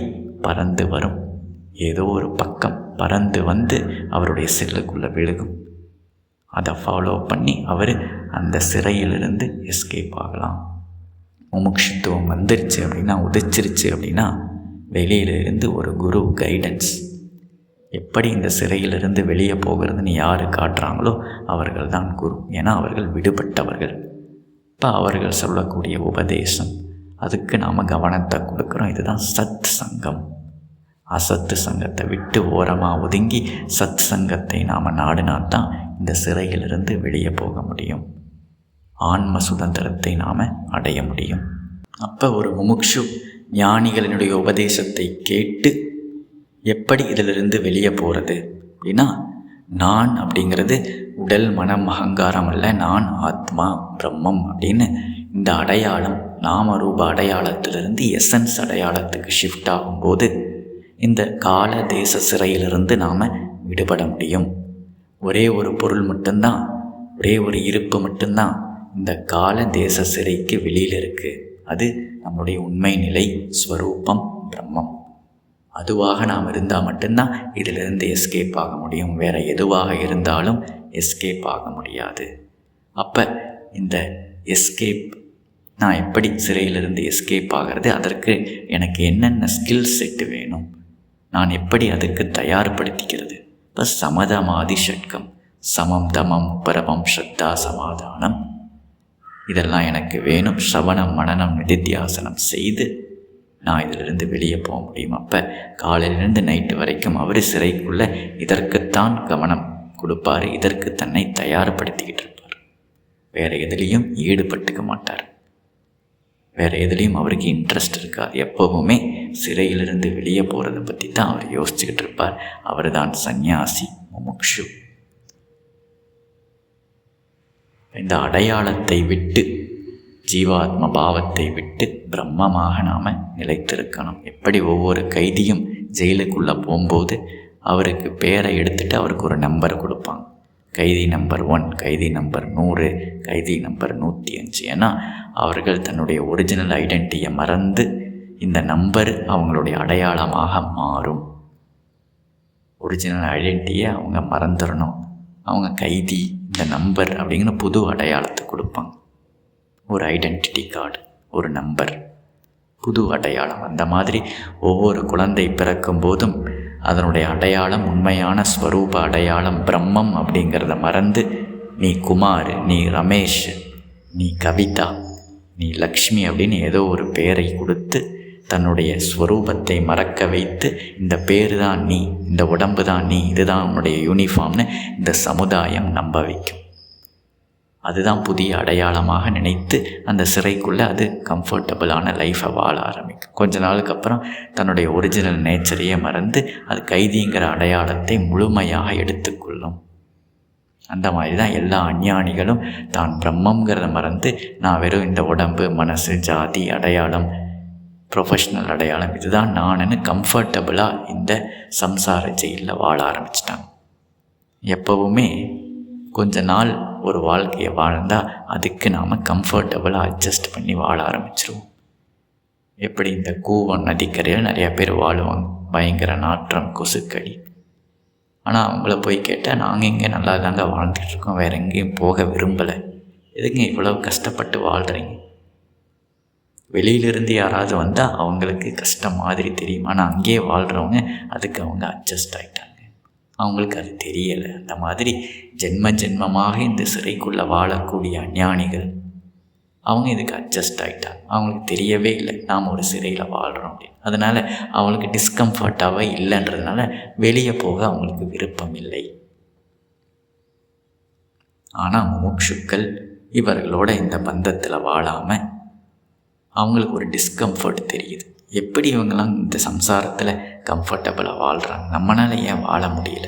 பறந்து வரும். ஏதோ ஒரு பக்கம் பறந்து வந்து அவருடைய செல்லுக்குள்ளே விழுகும். அதை ஃபாலோ பண்ணி அவர் அந்த சிறையிலிருந்து எஸ்கேப் ஆகலாம். முமுட்சுத்துவம் வந்துருச்சு அப்படின்னா, உதிச்சிருச்சு அப்படின்னா வெளியிலிருந்து ஒரு குரு கைடன்ஸ். எப்படி இந்த சிறையிலிருந்து வெளியே போகிறதுன்னு யார் காட்டுறாங்களோ அவர்கள் தான் குரு. ஏன்னா அவர்கள் விடுபட்டவர்கள். இப்போ அவர்கள் சொல்லக்கூடிய உபதேசம், அதுக்கு நாம் கவனத்தை கொடுக்குறோம். இதுதான் சத் சங்கம். அசத்து சங்கத்தை விட்டு ஓரமாக ஒதுங்கி சத் சங்கத்தை நாம் நாடினால்தான் இந்த சிறையிலிருந்து வெளியே போக முடியும், ஆன்ம சுதந்திரத்தை நாம் அடைய முடியும். அப்போ ஒரு முமுட்சு ஞானிகளினுடைய உபதேசத்தை கேட்டு எப்படி இதிலிருந்து வெளியே போகிறது அப்படின்னா, நான் அப்படிங்கிறது உடல், மனம், அகங்காரம் அல்ல, நான் ஆத்மா, பிரம்மம் அப்படின்னு இந்த அடையாளம், நாம ரூப அடையாளத்திலிருந்து எசன்ஸ் அடையாளத்துக்கு ஷிஃப்ட் ஆகும்போது இந்த கால தேச சிறையிலிருந்து நாம் விடுபட முடியும். ஒரே ஒரு பொருள் மட்டும்தான், ஒரே ஒரு இருப்பு மட்டும்தான் இந்த கால தேச சிறைக்கு வெளியில் இருக்குது. அது நம்முடைய உண்மை நிலை, ஸ்வரூபம், பிரம்மம். அதுவாக நாம் இருந்தால் மட்டும்தான் இதிலிருந்து எஸ்கேப் ஆக முடியும். வேறு எதுவாக இருந்தாலும் எஸ்கேப் ஆக முடியாது. அப்போ இந்த எஸ்கேப், நான் எப்படி சிறையிலிருந்து எஸ்கேப் ஆகிறது, அதற்கு எனக்கு என்னென்ன ஸ்கில் செட்டு வேணும், நான் எப்படி அதுக்கு தயார்படுத்திக்கிறது? இப்போ சமதமாதி ஷட்கம், சமம், தமம், உபரமம், ஸ்ரத்தா, சமாதானம், இதெல்லாம் எனக்கு வேணும். ஸ்ரவணம், மனனம், நிதித்தியாசனம் செய்து நான் இதிலிருந்து வெளியே போக முடியும். அப்போ காலையிலேருந்து நைட்டு வரைக்கும் அவர் சிறைக்குள்ளே இதற்குத்தான் கவனம் கொடுப்பார், இதற்கு தன்னை தயார்படுத்திக்கிட்டு இருப்பார். வேறு எதுலேயும் ஈடுபட்டுக்க மாட்டார், வேறு எதுலேயும் அவருக்கு இன்ட்ரெஸ்ட் இருக்காது. எப்போவுமே சிறையிலிருந்து வெளியே போகிறத பற்றி தான் அவர் யோசிச்சுக்கிட்டு இருப்பார். அவர் தான் சந்நியாசி, முமுட்சு. இந்த அடையாளத்தை விட்டு ஜீவாத்ம பாவத்தை விட்டு பிரம்மமாக நாம் நிலைத்திருக்கணும். எப்படி ஒவ்வொரு கைதியும் ஜெயிலுக்குள்ளே போகும்போது அவருக்கு பேரை எடுத்துகிட்டு அவருக்கு ஒரு நம்பர் கொடுப்பாங்க. கைதி நம்பர் 1, கைதி நம்பர் 100, கைதி நம்பர் 105. ஏன்னா அவர்கள் தன்னுடைய ஒரிஜினல் ஐடென்டிட்டியை மறந்து இந்த நம்பர் அவங்களுடைய அடையாளமாக மாறும். ஒரிஜினல் ஐடென்டிட்டியை அவங்க மறந்துடணும். அவங்க கைதி, இந்த நம்பர் அப்படிங்கிற புது அடையாளத்தை கொடுப்பாங்க. ஒரு ஐடென்டிட்டி கார்டு, ஒரு நம்பர், புது அடையாளம். அந்த மாதிரி ஒவ்வொரு குழந்தை பிறக்கும் போதும் அதனுடைய அடையாளம், உண்மையான ஸ்வரூப அடையாளம் பிரம்மம் அப்படிங்கிறத மறந்து நீ குமார், நீ ரமேஷ், நீ கவிதா, நீ லக்ஷ்மி அப்படின்னு ஏதோ ஒரு பெயரை கொடுத்து தன்னுடைய ஸ்வரூபத்தை மறக்க வைத்து இந்த பேர் தான் நீ, இந்த உடம்பு தான் நீ, இதுதான் உன்னுடைய யூனிஃபார்ம்னு இந்த சமுதாயம் நம்ப வைக்கும். அதுதான் புதிய அடையாளமாக நினைத்து அந்த சிறைக்குள்ளே அது கம்ஃபர்டபுளான லைஃப்பை வாழ ஆரம்பிக்கும். கொஞ்ச நாளுக்கு அப்புறம் தன்னுடைய ஒரிஜினல் நேச்சரையே மறந்து அது கைதிங்கிற அடையாளத்தை முழுமையாக எடுத்துக்கொள்ளும். அந்த மாதிரி தான் எல்லா அஞ்ஞானிகளும் தான் பிரம்மங்கிறத மறந்து நான் வெறும் இந்த உடம்பு, மனசு, ஜாதி, அடையாளம், ப்ரொஃபஷ்னல் அடையாளம், இதுதான் நானுன்னு கம்ஃபர்டபுளாக இந்த சம்சார ஜெயிலில் வாழ ஆரம்பிச்சிட்டாங்க. எப்போவுமே கொஞ்ச நாள் ஒரு வாழ்க்கையை வாழ்ந்தால் அதுக்கு நாம் கம்ஃபர்டபுளாக அட்ஜஸ்ட் பண்ணி வாழ ஆரம்பிச்சிருவோம். எப்படி இந்த கூவம் நதிக்கரையில் நிறையா பேர் வாழுவாங்க, பயங்கர நாற்றம், கொசுக்கடி. ஆனால் அவங்கள போய் கேட்டால் நாங்கள் இங்கே நல்லா தாங்க வாழ்ந்துட்டுருக்கோம், வேறு எங்கேயும் போக விரும்பலை, எதுங்க இவ்வளோ கஷ்டப்பட்டு வாழ்கிறீங்க. வெளியிலிருந்து யாராவது வந்தால் அவங்களுக்கு கஷ்டம் மாதிரி தெரியும். ஆனால் அங்கேயே வாழ்கிறவங்க அதுக்கு அவங்க அட்ஜஸ்ட் ஆகிட்டாங்க. அவங்களுக்கு அது தெரியலை. அந்த மாதிரி ஜென்மமாக இந்த சிறைக்குள்ளே வாழக்கூடிய அஞ்ஞானிகள் அவங்க இதுக்கு அட்ஜஸ்ட் ஆகிட்டாங்க. அவங்களுக்கு தெரியவே இல்லை நாம் ஒரு சிறையில் வாழ்கிறோம் அப்படின்னு. அதனால் அவங்களுக்கு டிஸ்கம்ஃபர்ட்டாகவே இல்லைன்றதுனால வெளியே போக அவங்களுக்கு விருப்பம் இல்லை. ஆனால் முமுட்சுக்கள் இவர்களோட இந்த பந்தத்தில் வாழாமல் அவங்களுக்கு ஒரு டிஸ்கம்ஃபர்ட் தெரியுது. எப்படி இவங்கெல்லாம் இந்த சம்சாரத்தில் கம்ஃபர்டபுளாக வாழ்கிறாங்க, நம்மளால் ஏன் வாழ முடியல,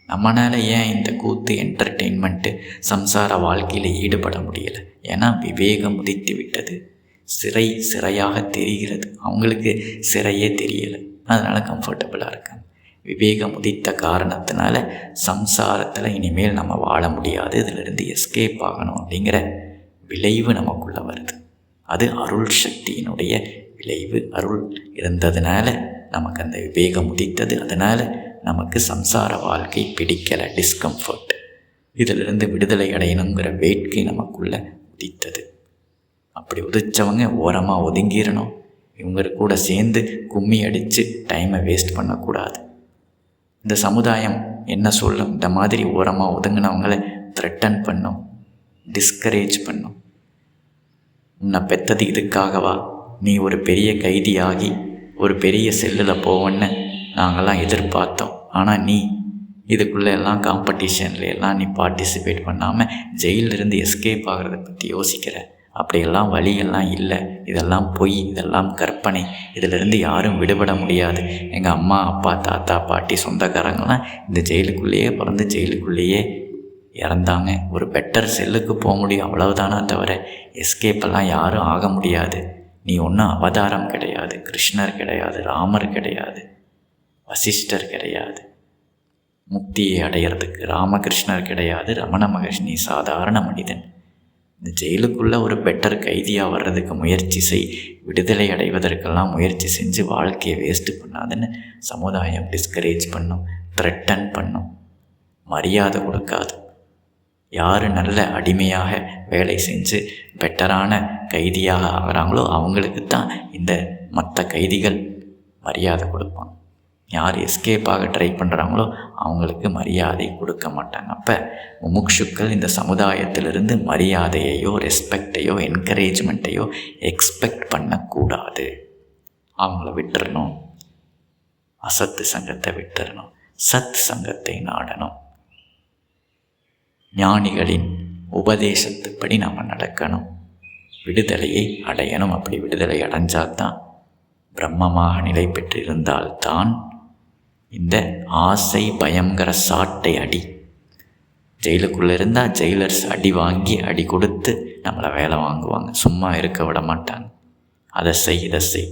நம்மளால் ஏன் இந்த கூத்து, என்டர்டெயின்மெண்ட்டு, சம்சார வாழ்க்கையில் ஈடுபட முடியலை? ஏன்னா விவேகம் உதித்து விட்டது. சிறையாக தெரிகிறது, அவங்களுக்கு சிறையே தெரியலை, அதனால் கம்ஃபர்டபுளாக இருக்காங்க. விவேகம் உதித்த காரணத்தினால சம்சாரத்தில் இனிமேல் நம்ம வாழ முடியாது, இதிலிருந்து எஸ்கேப் ஆகணும் அப்படிங்கிற விளைவு நமக்குள்ளே வருது. அது அருள் சக்தியினுடைய விளைவு. அருள் இருந்ததுனால நமக்கு அந்த விவேகம் உதித்தது. அதனால் நமக்கு சம்சார வாழ்க்கை பிடிக்கலை, டிஸ்கம்ஃபர்ட். இதிலிருந்து விடுதலை அடையணுங்கிற வேட்கை நமக்குள்ளே உதித்தது. அப்படி உதித்தவங்க ஓரமாக ஒதுங்கிடணும். இவங்க கூட சேர்ந்து கும்மி அடித்து டைமை வேஸ்ட் பண்ணக்கூடாது. இந்த சமுதாயம் என்ன சொல்லும், இந்த மாதிரி ஓரமாக ஒதுங்கினவங்களை த்ரெட்டன் பண்ணும், டிஸ்கரேஜ் பண்ணும். உன்னை பெற்றது இதுக்காகவா, நீ ஒரு பெரிய கைதியாகி ஒரு பெரிய செல்லில் போவன்னு நாங்கள்லாம் எதிர்பார்த்தோம். ஆனால் நீ இதுக்குள்ளே எல்லாம் காம்படிஷன்ல எல்லாம் நீ பார்ட்டிசிபேட் பண்ணாமல் ஜெயிலிருந்து எஸ்கேப் ஆகிறத பற்றி யோசிக்கிற. அப்படியெல்லாம் வழியெல்லாம் இல்லை, இதெல்லாம் பொய், இதெல்லாம் கற்பனை, இதிலிருந்து யாரும் விடுபட முடியாது. எங்கள் அம்மா, அப்பா, தாத்தா, பாட்டி, சொந்தக்காரங்களாம் இந்த ஜெயிலுக்குள்ளேயே பிறந்து ஜெயிலுக்குள்ளேயே இறந்தாங்க. ஒரு பெட்டர் செல்லுக்கு போக முடியும், அவ்வளவுதானா தவிர எஸ்கேப்பெல்லாம் யாரும் ஆக முடியாது. நீ ஒன்றும் அவதாரம் கிடையாது, கிருஷ்ணர் கிடையாது, ராமர் கிடையாது, வசிஷ்டர் கிடையாது. முக்தியை அடையிறதுக்கு ராமகிருஷ்ணர் கிடையாது, ரமண மகர்ஷி. நீ சாதாரண மனிதன். இந்த ஜெயிலுக்குள்ளே ஒரு பெட்டர் கைதியாக வர்றதுக்கு முயற்சி செய். விடுதலை அடைவதற்கெல்லாம் முயற்சி செஞ்சு வாழ்க்கையை வேஸ்ட்டு பண்ணாதுன்னு சமுதாயம் டிஸ்கரேஜ் பண்ணும், த்ரெட்டன் பண்ணும், மரியாதை கொடுக்காது. யார் நல்ல அடிமையாக வேலை செஞ்சு பெட்டரான கைதியாக ஆகிறாங்களோ அவங்களுக்கு தான் இந்த மற்ற கைதிகள் மரியாதை கொடுப்பாங்க. யார் எஸ்கேப்பாக ட்ரை பண்ணுறாங்களோ அவங்களுக்கு மரியாதை கொடுக்க மாட்டாங்க. அப்போ முமுட்சுக்கள் இந்த சமுதாயத்திலிருந்து மரியாதையையோ, ரெஸ்பெக்டையோ, என்கரேஜ்மெண்ட்டையோ எக்ஸ்பெக்ட் பண்ணக்கூடாது. அவங்கள விட்டுறணும், அசத்து சங்கத்தை விட்டுறணும், சத் சங்கத்தை நாடணும். ஞானிகளின் உபதேசத்துப்படி நாம் நடக்கணும், விடுதலையை அடையணும். அப்படி விடுதலை அடைஞ்சால்தான், பிரம்மமாக நிலை பெற்றிருந்தால்தான் இந்த ஆசை பயங்கர சாட்டை அடி, ஜெயிலுக்குள்ளே இருந்தால் ஜெயிலர்ஸ் அடி வாங்கி அடி கொடுத்து நம்மளை வேலை வாங்குவாங்க, சும்மா இருக்க விட மாட்டாங்க. அதை செய் இதை செய்,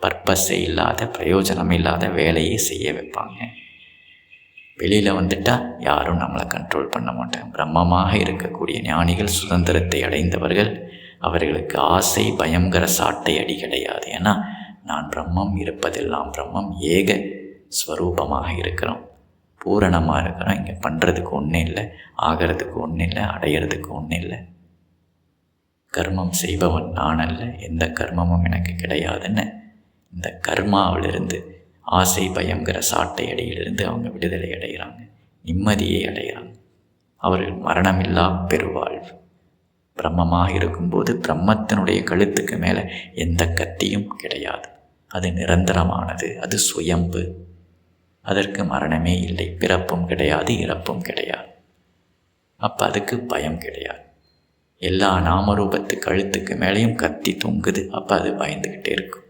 பர்பஸே இல்லாத பிரயோஜனம் இல்லாத வேலையை செய்ய வைப்பாங்க. வெளியில் வந்துட்டால் யாரும் நம்மளை கண்ட்ரோல் பண்ண மாட்டாங்க. பிரம்மமாக இருக்கக்கூடிய ஞானிகள், சுதந்திரத்தை அடைந்தவர்கள், அவர்களுக்கு ஆசை பயங்கர சாட்டை அடி கிடையாது. ஏன்னா நான் பிரம்மம், இருப்பதெல்லாம் பிரம்மம், ஏக ஸ்வரூபமாக இருக்கிறோம், பூரணமாக இருக்கிறோம். இங்கே பண்ணுறதுக்கு ஒன்றும் இல்லை, ஆகிறதுக்கு ஒன்றும் இல்லை, அடையிறதுக்கு ஒன்றும் இல்லை. கர்மம் செய்பவன் நான் அல்ல, எந்த கர்மமும் எனக்கு கிடையாதுன்னு இந்த கர்மாவிலிருந்து, ஆசை பயங்கர சாட்டை அடியிலிருந்து அவங்க விடுதலை அடைகிறாங்க, நிம்மதியை அடைகிறாங்க. அவர்கள் மரணமில்லா பெருவாழ்வு. பிரம்மமாக இருக்கும்போது பிரம்மத்தினுடைய கழுத்துக்கு மேலே எந்த கத்தியும் கிடையாது. அது நிரந்தரமானது, அது சுயம்பு, அதற்கு மரணமே இல்லை, பிறப்பும் கிடையாது, இறப்பும் கிடையாது. அப்போ அதுக்கு பயம் கிடையாது. எல்லா நாமரூபத்து கழுத்துக்கு மேலேயும் கத்தி தொங்குது, அப்போ அது பயந்துக்கிட்டே இருக்கும்.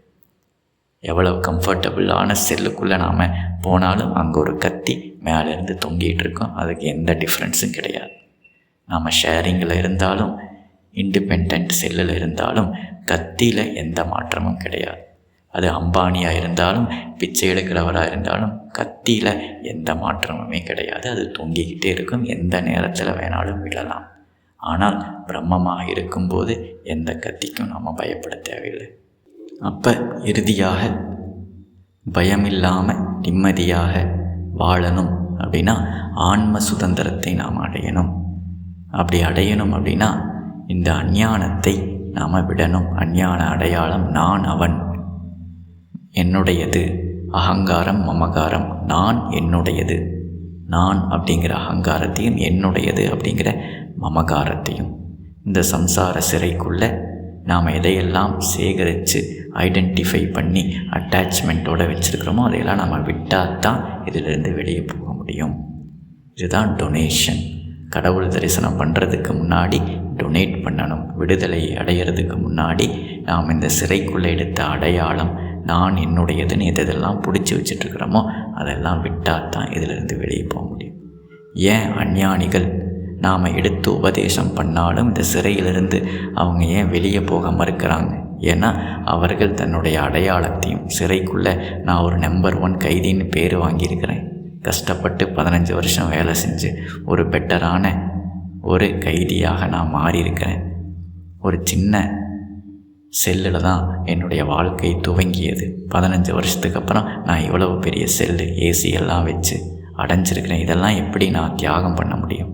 எவ்வளோ கம்ஃபர்டபுளான செல்லுக்குள்ளே நாம் போனாலும் அங்கே ஒரு கத்தி மேலேருந்து தொங்கிட்டு இருக்கோம், அதுக்கு எந்த டிஃப்ரென்ஸும் கிடையாது. நாம் ஷேரிங்கில் இருந்தாலும் இண்டிபெண்ட் செல்லில் இருந்தாலும் கத்தியில் எந்த மாற்றமும் கிடையாது. அது அம்பானியாக இருந்தாலும் பிச்சை எடுக்கிறவராக இருந்தாலும் கத்தியில் எந்த மாற்றமுமே கிடையாது. அது தொங்கிக்கிட்டே இருக்கும், எந்த நேரத்தில் வேணாலும் விழலாம். ஆனால் பிரம்மமாக இருக்கும்போது எந்த கத்திக்கும் நாம் பயப்பட தேவையில்லை. அப்போ இறுதியாக பயமில்லாமல் நிம்மதியாக வாழணும் அப்படின்னா ஆன்ம சுதந்திரத்தை நாம் அடையணும். அப்படி அடையணும் அப்படின்னா இந்த அஞ்ஞானத்தை நாம் விடணும். அஞ்ஞான அடையாளம் நான், அவன், என்னுடையது, அகங்காரம், மமகாரம், நான் என்னுடையது, நான் அப்படிங்கிற அகங்காரத்தையும் என்னுடையது அப்படிங்கிற மமகாரத்தையும், இந்த சம்சார சிறைக்குள்ளே நாம் எதையெல்லாம் சேகரித்து ஐடென்டிஃபை பண்ணி அட்டாச்மெண்ட்டோடு வச்சுருக்கிறோமோ அதையெல்லாம் நம்ம விட்டால் தான் இதிலிருந்து வெளியே போக முடியும். இதுதான் டொனேஷன். கடவுள் தரிசனம் பண்ணுறதுக்கு முன்னாடி டொனேட் பண்ணணும். விடுதலை அடையிறதுக்கு முன்னாடி நாம் இந்த சிறைக்குள்ளே எடுத்த அடையாளம் நான் என்னுடையதுன்னு எதெல்லாம் பிடிச்சி வச்சிட்ருக்கிறோமோ அதெல்லாம் விட்டால் தான் இதிலிருந்து வெளியே போக முடியும். ஏன் அஞ்ஞானிகள் நாம் எடுத்து உபதேசம் பண்ணாலும் இந்த சிறையிலிருந்து அவங்க ஏன் வெளியே போக மறுக்கிறாங்க? ஏன்னா அவர்கள் தன்னுடைய அடையாளத்தையும், சிறைக்குள்ளே நான் ஒரு நம்பர் 1 கைதின்னு பேர் வாங்கியிருக்கிறேன், கஷ்டப்பட்டு 15 வருஷம் வேலை செஞ்சு ஒரு பெட்டரான ஒரு கைதியாக நான் மாறியிருக்கிறேன், ஒரு சின்ன செல்லில் தான் என்னுடைய வாழ்க்கை துவங்கியது, 15 வருஷத்துக்கு அப்புறம் நான் இவ்வளவு பெரிய செல்லு, ஏசி எல்லாம் வச்சு அடைஞ்சிருக்கிறேன், இதெல்லாம் எப்படி நான் தியாகம் பண்ண முடியும்?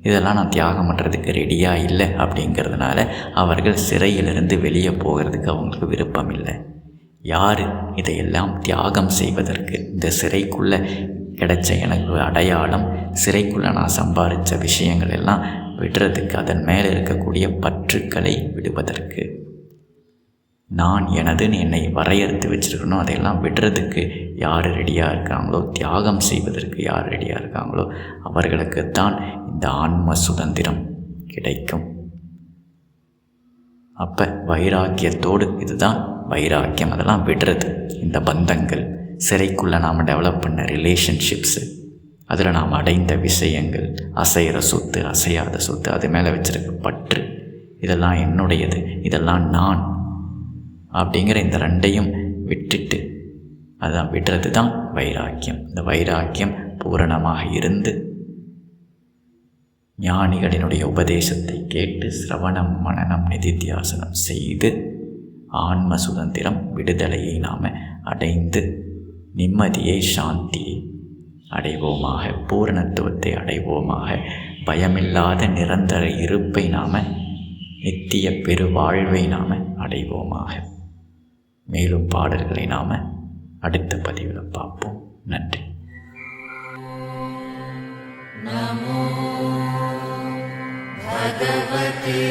இதெல்லாம் நான் தியாகம் பண்ணுறதுக்கு ரெடியாக இல்லை. அப்படிங்கிறதுனால அவர்கள் சிறையிலிருந்து வெளியே போகிறதுக்கு அவங்களுக்கு விருப்பம் இல்லை. யார் இதையெல்லாம் தியாகம் செய்வதற்கு? இந்த சிறைக்குள்ளே கிடைச்ச எனக்கு அடையாளம், சிறைக்குள்ளே நான் சம்பாதிச்ச விஷயங்கள் எல்லாம் விடுறதுக்கு, அதன் மேலே இருக்கக்கூடிய பற்றுக்களை விடுவதற்கு, நான் எனதுன்னு என்னை வரையறுத்து வச்சுருக்கணும், அதையெல்லாம் விடுறதுக்கு யார் ரெடியாக இருக்காங்களோ, தியாகம் செய்வதற்கு யார் ரெடியாக இருக்காங்களோ அவர்களுக்குத்தான் இந்த ஆன்ம சுதந்திரம் கிடைக்கும். அப்போ வைராக்கியத்தோடு, இதுதான் வைராக்கியம், அதெல்லாம் விடுறது. இந்த பந்தங்கள், சிறைக்குள்ளே நாம் டெவலப் பண்ண ரிலேஷன்ஷிப்ஸு, அதில் நாம் அடைந்த விஷயங்கள், அசைகிற சொத்து, அசையாத சொத்து, அது மேலே வச்சுருக்க பற்று, இதெல்லாம் என்னுடையது, இதெல்லாம் நான் அப்படிங்கிற இந்த ரெண்டையும் விட்டுட்டு, அதான் விடுறது தான் வைராக்கியம். இந்த வைராக்கியம் பூரணமாக இருந்து ஞானிகளினுடைய உபதேசத்தை கேட்டு சிரவணம் மனனம் நிதித்தியாசனம் செய்து ஆன்ம சுதந்திரம், விடுதலையை நாம் அடைந்து நிம்மதியை, சாந்தியை அடைவோமாக, பூரணத்துவத்தை அடைவோமாக, பயமில்லாத நிரந்தர இருப்பை நாம், நித்திய பெருவாழ்வை நாம் அடைவோமாக. மேலும் பாடல்களை நாம் அடுத்த பதிவில் பார்ப்போம். நன்றி. நமோ பகவதே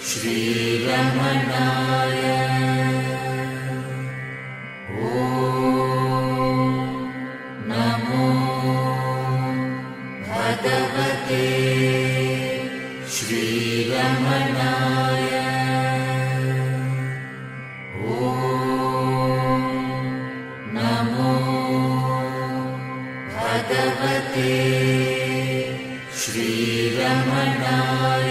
ஸ்ரீரமணாய. ஓம் நமோ பகவதே ஸ்ரீரமணாய. ஓம் நமோ பகவதே श्रीरमणाय